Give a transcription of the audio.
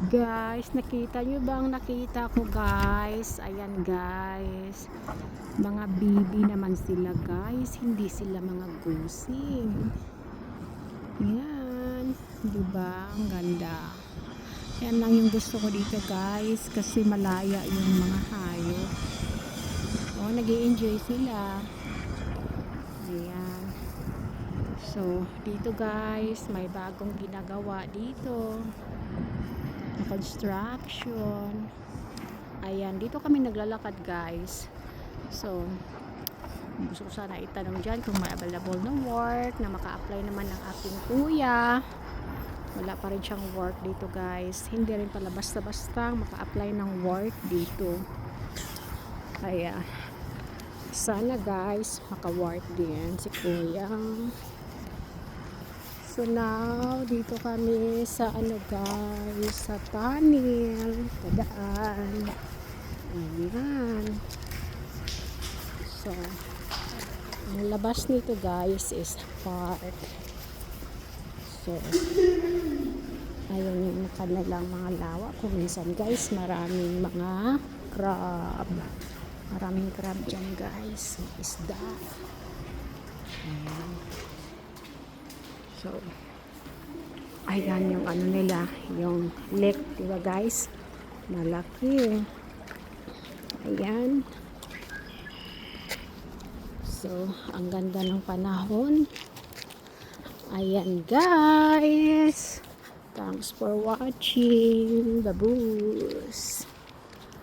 Guys, nakita nyo ba ang nakita ko guys? Ayan guys. Mga bibi naman sila guys. Hindi sila mga gusing. Yan. Diba? Ang ganda. Yan lang yung gusto ko dito guys. Kasi malaya yung mga hayop. Oh, nag-i-enjoy sila. Ayan. So, dito guys, may bagong ginagawa dito. Construction. Ayan, dito kami naglalakad guys. So, gusto ko sana itanong dyan kung may available na work na maka-apply naman ng aking kuya. Wala pa rin siyang work dito guys. Hindi rin pala basta-basta maka-apply ng work dito. Kaya sana guys maka-work din si kuya. So now, dito kami sa ano guys, sa tunnel, padaan. Ayan. So, ang labas nito guys is park. So, ayun yung kanilang mga lawa. Kung minsan guys, maraming mga crab. Maraming crab dyan guys. Isda. Ayan. So, ayan yung ano nila, yung lake, diba guys? Malaki. Ayan. So, ang ganda ng panahon. Ayan guys. Thanks for watching. Babush.